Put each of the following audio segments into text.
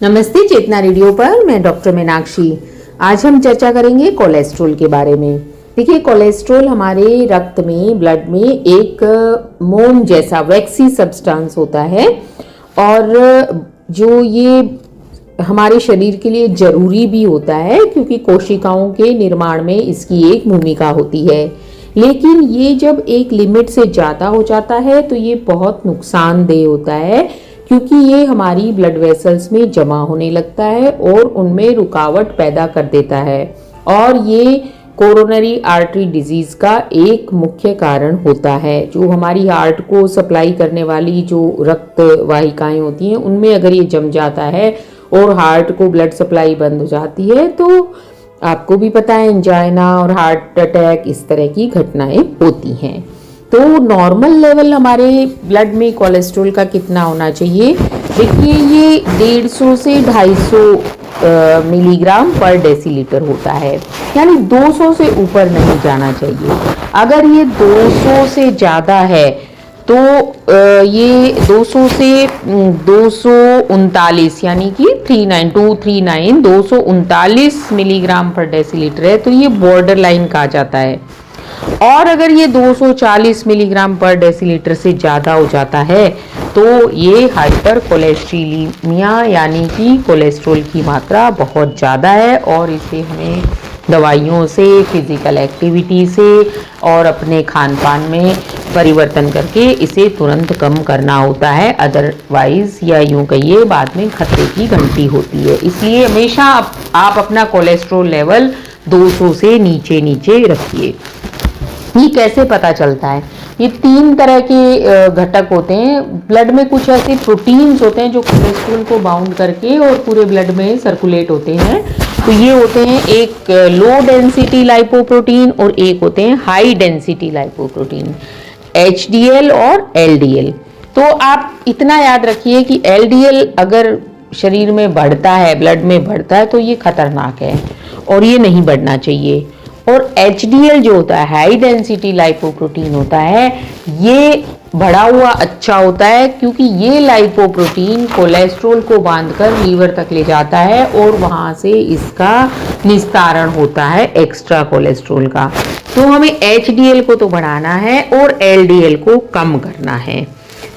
नमस्ते, चेतना रेडियो पर मैं डॉक्टर मीनाक्षी। आज हम चर्चा करेंगे कोलेस्ट्रॉल के बारे में। देखिए, कोलेस्ट्रॉल हमारे रक्त में, ब्लड में एक मोम जैसा वैक्सी सब्सटेंस होता है और जो ये हमारे शरीर के लिए जरूरी भी होता है क्योंकि कोशिकाओं के निर्माण में इसकी एक भूमिका होती है। लेकिन ये जब एक लिमिट से ज़्यादा हो जाता है तो ये बहुत नुकसानदेह होता है क्योंकि ये हमारी ब्लड वेसल्स में जमा होने लगता है और उनमें रुकावट पैदा कर देता है और ये कोरोनरी आर्टरी डिजीज का एक मुख्य कारण होता है। जो हमारी हार्ट को सप्लाई करने वाली जो रक्त वाहिकाएं होती हैं उनमें अगर ये जम जाता है और हार्ट को ब्लड सप्लाई बंद हो जाती है तो आपको भी पता है एंजाइना और हार्ट अटैक इस तरह की घटनाएं होती हैं। तो नॉर्मल लेवल हमारे ब्लड में कोलेस्ट्रॉल का कितना होना चाहिए? देखिए, ये 150 से 250 मिलीग्राम पर डेसीलीटर होता है, यानी 200 से ऊपर नहीं जाना चाहिए। अगर ये 200 से ज़्यादा है तो ये 200 से 239 यानी कि 239 मिलीग्राम पर डेसीलीटर है तो ये बॉर्डर लाइन कहा जाता है। और अगर ये 240 मिलीग्राम पर डेसीलीटर से ज़्यादा हो जाता है तो ये हाइपर कोलेस्ट्रीलीमिया यानी कि कोलेस्ट्रॉल की मात्रा बहुत ज़्यादा है और इसे हमें दवाइयों से, फिजिकल एक्टिविटी से और अपने खान पान में परिवर्तन करके इसे तुरंत कम करना होता है। अदरवाइज या यूं कहिए बाद में खतरे की घंटी होती है। इसलिए हमेशा आप अपना कोलेस्ट्रॉल लेवल 200 से नीचे नीचे रखिए। ये कैसे पता चलता है? ये 3 तरह के घटक होते हैं। ब्लड में कुछ ऐसे प्रोटीन्स होते हैं जो कोलेस्ट्रॉल को बाउंड करके और पूरे ब्लड में सर्कुलेट होते हैं। तो ये होते हैं एक लो डेंसिटी लाइपोप्रोटीन और एक होते हैं हाई डेंसिटी लाइपोप्रोटीन, HDL और LDL। तो आप इतना याद रखिए कि LDL अगर शरीर में बढ़ता है, ब्लड में बढ़ता है तो ये खतरनाक है और ये नहीं बढ़ना चाहिए। और HDL जो होता है, हाई डेंसिटी लाइपोप्रोटीन होता है, ये बढ़ा हुआ अच्छा होता है क्योंकि ये लाइपोप्रोटीन कोलेस्ट्रॉल को बांधकर लीवर तक ले जाता है और वहां से इसका निस्तारण होता है एक्स्ट्रा कोलेस्ट्रॉल का। तो हमें HDL को तो बढ़ाना है और LDL को कम करना है।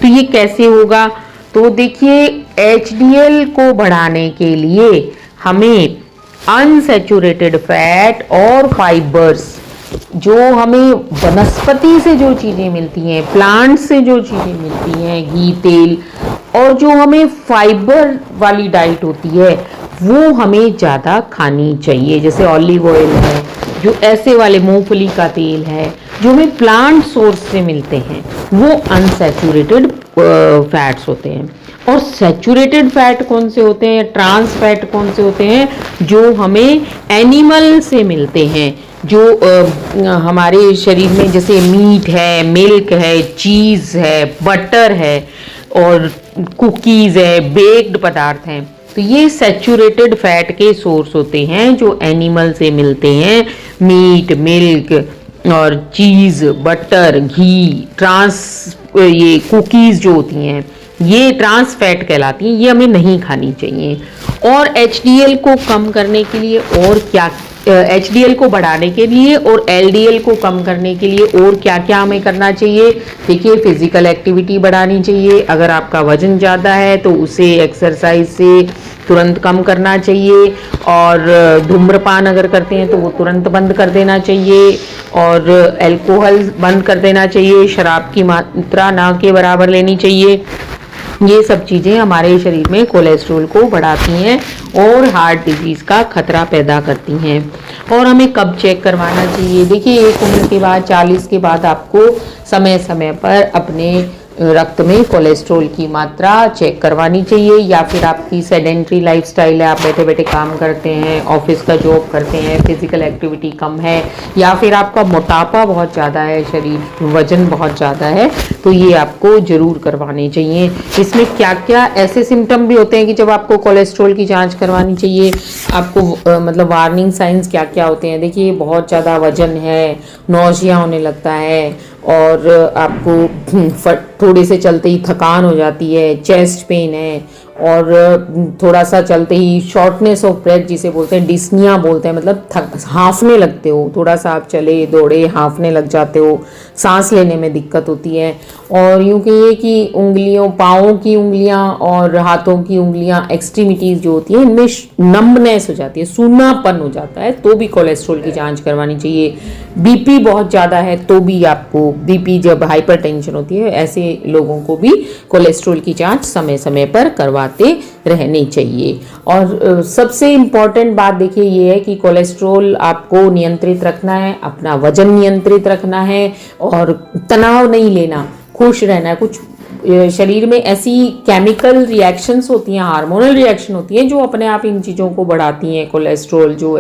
तो ये कैसे होगा? तो देखिए, HDL को बढ़ाने के लिए हमें अनसैचुरेटेड फैट और फाइबर्स, जो हमें वनस्पति से जो चीज़ें मिलती हैं, प्लांट से जो चीज़ें मिलती हैं, घी, तेल, और जो हमें फाइबर वाली डाइट होती है वो हमें ज़्यादा खानी चाहिए। जैसे ऑलिव ऑयल है, जो ऐसे वाले मूंगफली का तेल है जो हमें प्लांट सोर्स से मिलते हैं, वो अनसैचुरेटेड फैट्स होते हैं। और सैचुरेटेड फैट कौन से होते हैं, ट्रांस फैट कौन से होते हैं? जो हमें एनिमल से मिलते हैं, जो हमारे शरीर में, जैसे मीट है, मिल्क है, चीज़ है, बटर है और कुकीज़ है, बेक्ड पदार्थ हैं। तो ये सैचुरेटेड फैट के सोर्स होते हैं जो एनिमल से मिलते हैं। मीट, मिल्क और चीज़, बटर, घी, ये कुकीज़ जो होती हैं ये ट्रांस फैट कहलाती हैं, ये हमें नहीं खानी चाहिए। और HDL को कम करने के लिए और क्या, HDL को बढ़ाने के लिए और LDL को कम करने के लिए और क्या क्या हमें करना चाहिए? देखिए, फिजिकल एक्टिविटी बढ़ानी चाहिए। अगर आपका वजन ज़्यादा है तो उसे एक्सरसाइज से तुरंत कम करना चाहिए और धूम्रपान अगर करते हैं तो वो तुरंत बंद कर देना चाहिए और अल्कोहल बंद कर देना चाहिए। शराब की मात्रा ना के बराबर लेनी चाहिए। ये सब चीज़ें हमारे शरीर में कोलेस्ट्रॉल को बढ़ाती हैं और हार्ट डिजीज़ का खतरा पैदा करती हैं। और हमें कब चेक करवाना चाहिए? देखिए, एक उम्र के बाद, 40 के बाद आपको समय समय पर अपने रक्त में कोलेस्ट्रॉल की मात्रा चेक करवानी चाहिए। या फिर आपकी सेडेंट्री लाइफस्टाइल है, आप बैठे बैठे काम करते हैं, ऑफिस का जॉब करते हैं, फिजिकल एक्टिविटी कम है, या फिर आपका मोटापा बहुत ज़्यादा है, शरीर वजन बहुत ज़्यादा है, तो ये आपको ज़रूर करवाने चाहिए। इसमें क्या क्या ऐसे सिम्टम भी होते हैं कि जब आपको कोलेस्ट्रॉल की जांच करवानी चाहिए? आपको मतलब वार्निंग साइंस क्या क्या होते हैं? देखिए, बहुत ज़्यादा वजन है, नौजिया होने लगता है और आपको थोड़े से चलते ही थकान हो जाती है, चेस्ट पेन है और थोड़ा सा चलते ही शॉर्टनेस ऑफ ब्रेथ जिसे बोलते हैं, डिस्निया बोलते हैं, मतलब हाँफने लगते हो, थोड़ा सा आप चले दौड़े हाँफने लग जाते हो, सांस लेने में दिक्कत होती है। और यूँ कहिए कि उंगलियों, पाँवों की उंगलियां और हाथों की उंगलियां, एक्सट्रीमिटीज़ जो होती हैं, इनमें नम्बनेस हो जाती है, सूनापन हो जाता है, तो भी कोलेस्ट्रॉल की जांच करवानी चाहिए। बीपी बहुत ज़्यादा है तो भी आपको, बीपी जब हाइपरटेंशन होती है, ऐसे लोगों को भी कोलेस्ट्रॉल की जांच समय समय पर करवाते रहनी चाहिए। और सबसे इम्पॉर्टेंट बात देखिए ये है कि कोलेस्ट्रॉल आपको नियंत्रित रखना है, अपना वजन नियंत्रित रखना है और तनाव नहीं लेना, खुश रहना है। कुछ शरीर में ऐसी केमिकल रिएक्शंस होती हैं, हार्मोनल रिएक्शन होती हैं, जो अपने आप इन चीज़ों को बढ़ाती हैं। कोलेस्ट्रॉल जो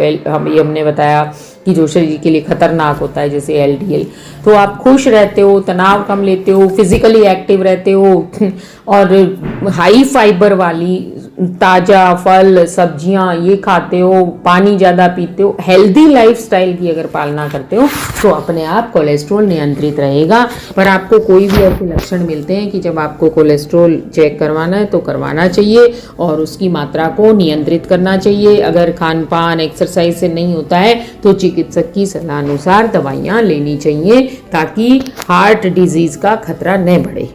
हमने बताया कि जो शरीर के लिए खतरनाक होता है, जैसे एलडीएल। तो आप खुश रहते हो, तनाव कम लेते हो, फिजिकली एक्टिव रहते हो और हाई फाइबर वाली ताज़ा फल सब्जियां ये खाते हो, पानी ज़्यादा पीते हो, हेल्दी लाइफस्टाइल की अगर पालना करते हो तो अपने आप कोलेस्ट्रॉल नियंत्रित रहेगा। पर आपको कोई भी ऐसे लक्षण मिलते हैं कि जब आपको कोलेस्ट्रॉल चेक करवाना है तो करवाना चाहिए और उसकी मात्रा को नियंत्रित करना चाहिए। अगर खान पान एक्सरसाइज से नहीं होता है तो चिकित्सक की सलाह अनुसार दवाइयाँ लेनी चाहिए ताकि हार्ट डिजीज़ का खतरा न बढ़े।